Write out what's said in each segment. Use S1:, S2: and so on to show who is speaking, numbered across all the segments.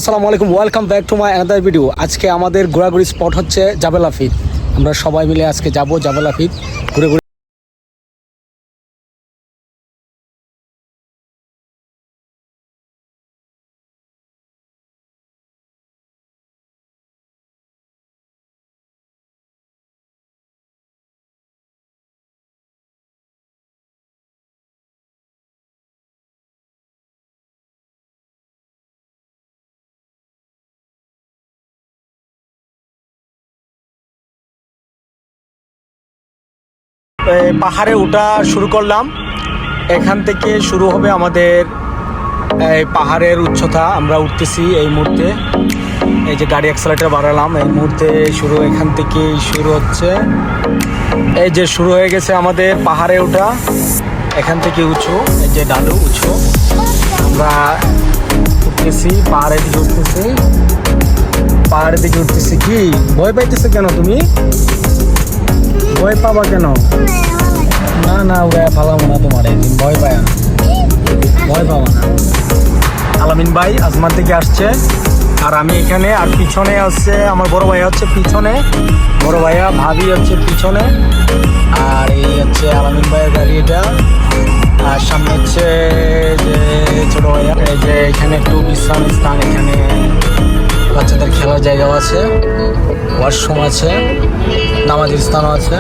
S1: আসসালামু আলাইকুম, welcome back to my another video. আজকে আমাদের ঘোরাঘুরি স্পট হচ্ছে জাবেল আফিদ। আমরা সবাই মিলে আজকে যাব জাবেল আফিদ ঘুরে ঘুরে। পাহাড়ে ওঠা শুরু করলাম। এখান থেকে শুরু হবে আমাদের পাহাড়ের উচ্চতা। আমরা উঠতেছি এই মুহূর্তে। এই যে গাড়ি অ্যাক্সেলেটর বাড়ালাম, এই মুহূর্তে শুরু এখান থেকেই শুরু হচ্ছে। এই যে শুরু হয়ে গেছে আমাদের পাহাড়ে ওঠা। এখান থেকে উঁচু, এই যে ডালু উঁচু। আমরা উঠতেছি পাহাড়ের দিকে, উঠতেছি পাহাড়ের দিকে উঠতেছি। কি ভয় পাইতেছে কেন তুমি? ভয় পাবা কেন? না না, ওরা ফালাবো না তোমার, একদিন ভয় পায় না, ভয় পাবো না। আলামিন ভাই আজমান থেকে আসছে, আর আমি এখানে, আর পিছনে হচ্ছে আমার বড় ভাইয়া হচ্ছে পিছনে, বড় ভাইয়া ভাবি হচ্ছে পিছনে, আর এই হচ্ছে আলামিন ভাইয়ের গাড়ি এটা, আর সামনে হচ্ছে যে ছোট ভাইয়া। এই যে এখানে একটু বিশ্রাম স্থান, এখানে বাচ্চাদের খেলার জায়গাও আছে, ওয়াশরুম আছে, নামাজের স্থানও আছে।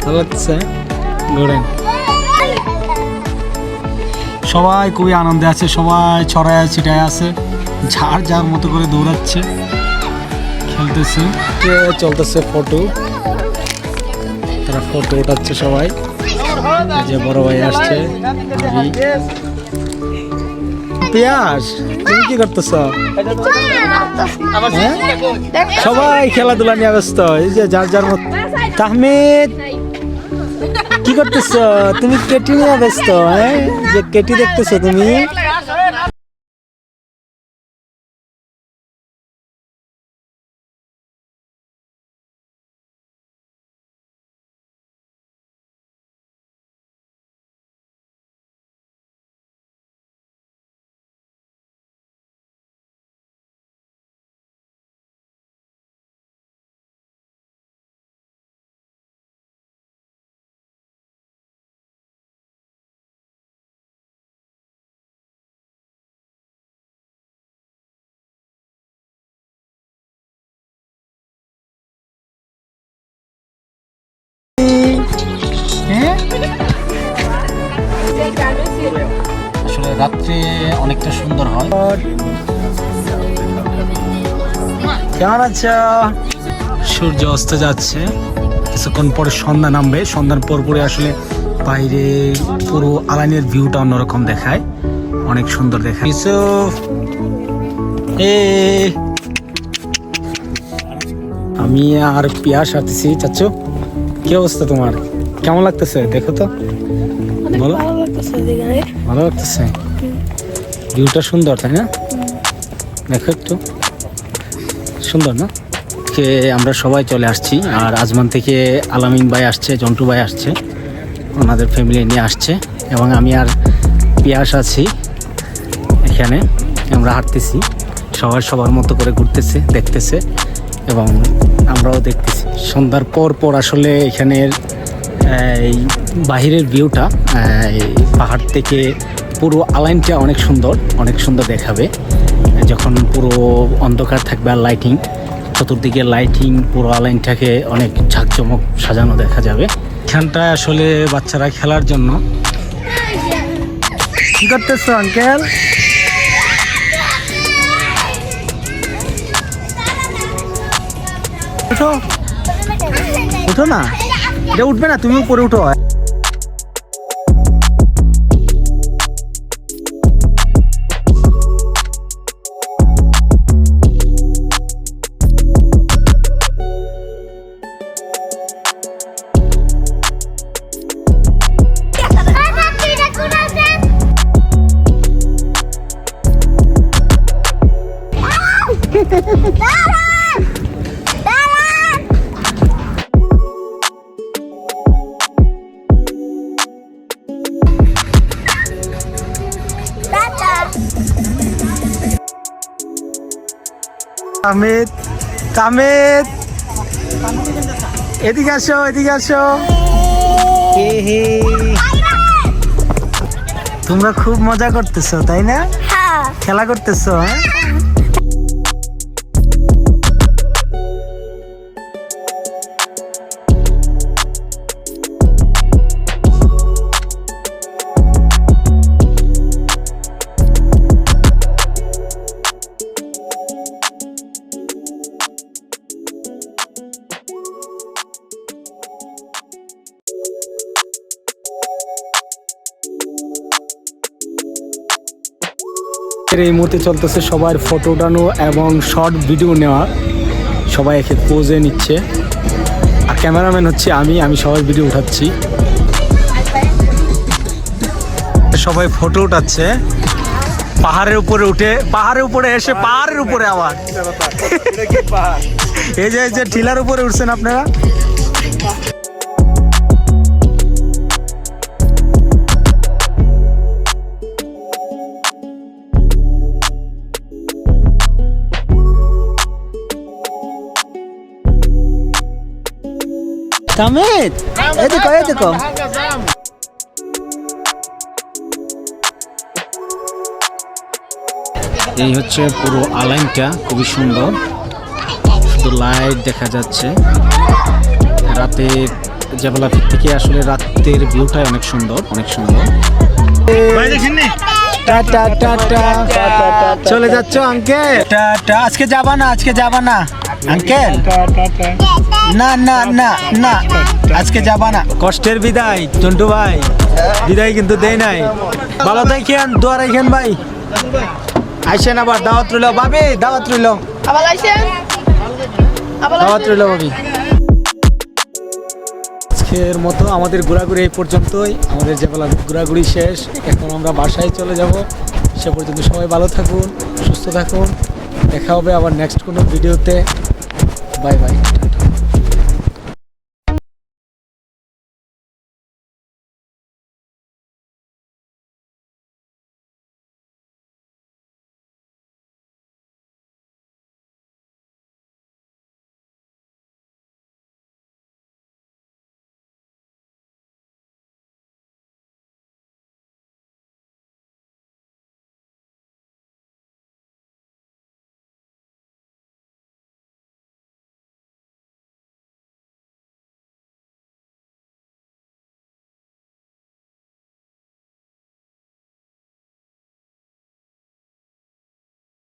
S1: ভালো লাগছে, ঘোরেন। সবাই খুবই আনন্দে আছে, সবাই ছড়ায় ছিটায় আছে, যার যার মতো করে দৌড়াচ্ছে, খেলতেছে, চলতেছে ফটো, তারা ফটো ওঠাচ্ছে সবাই। এই যে বড় ভাই আসছে। পিয়াস, তুমি কি করতেছ? সবাই খেলাধুলা নিয়ে ব্যস্ত, এই যে যার যার মতো। তাহমিদ, কি করতেছ তুমি? কেটি নিয়ে ব্যস্ত, যে কেটি দেখতেছো তুমি? আসলে রাত্রে অনেকটা সুন্দর হয়। কেমন আছো? সূর্য অস্ত যাচ্ছে, কিছুক্ষণ পরে সন্ধ্যা নামবে। সন্ধ্যার পরে আসলে বাইরে পুরো আলাইনের ভিউটা অন্যরকম দেখায়, অনেক সুন্দর দেখায়। আমি আর পিয়াস আসতেছি। চাচ্ছ, কি অবস্থা তোমার? কেমন লাগতেছে দেখো তো, বলো। ভালো লাগতেছে, ভিউটা সুন্দর, তাই না? দেখো একটু সুন্দর না? আমরা সবাই চলে আসছি, আর আজমান থেকে আলামিন ভাই আসছে, জন্টু ভাই আসছে, ওনাদের ফ্যামিলি নিয়ে আসছে, এবং আমি আর পিয়াস আছি এখানে। আমরা হাঁটতেছি, সবাই সবার মতো করে ঘুরতেছে, দেখতেছে, এবং আমরাও দেখতেছি সন্ধ্যার পর পর আসলে এখানের এই বাহিরের ভিউটা পাহাড় থেকে পুরো আলাইনটা অনেক সুন্দর দেখাবে যখন পুরো অন্ধকার থাকবে আর লাইটিং চতুর্দিকে লাইটিং পুরো আলাইনটাকে অনেক ঝাঁকজমক সাজানো দেখা যাবে। এখানটায় আসলে বাচ্চারা খেলার জন্য। কি করতেছো আঙ্কেল? উঠো উঠো না, এটা উঠবে না, তুমি উপরে উঠো। কামেদ কামেদ এদিকে আসো, এদিকে আসো। তোমরা খুব মজা করতেছো তাই না? খেলা করতেছো? এই মুহূর্তে চলতেছে সবার ফটো ওঠানো এবং শর্ট ভিডিও নেওয়া, সবাই একে পোজে নিচ্ছে আর ক্যামেরাম্যান হচ্ছে আমি সবাই ভিডিও উঠাচ্ছি, সবাই ফটো উঠাচ্ছে পাহাড়ের উপরে এসে পাহাড়ের উপরে আবার এই যে টিলার উপরে উঠছেন আপনারা। কামেদ এদিকে এদিকে। এই হচ্ছে পুরো আলাইনটা, খুবই সুন্দর, শুধু লাইট দেখা যাচ্ছে। রাতের জাবালাফির থেকে আসলে রাতের ভিউটাই অনেক সুন্দর। টাটা টাটা, চলে যাচ্ছ আঙ্কেল? টাটা। আজকে যাবা না আঙ্কেল? না না না না, আজকে যাবা না। কষ্টের বিদায় চন্টু ভাই, বিদায় কিন্তু দেয় নাই। ভালো থাকেন, দোয়া রাখেন ভাই। আইসেন আবার, দাওয়াত রইল ভাবি, দাওয়াত রইল ভাবি। আজকের মতো আমাদের ঘোরাঘুরি এই পর্যন্তই। আমাদের যেবেলা ঘোরাঘুরি শেষ, এখন আমরা বাসায় চলে যাব। সে পর্যন্ত সবাই ভালো থাকুন, সুস্থ থাকুন। দেখা হবে আবার নেক্সট কোনো ভিডিওতে। Bye bye.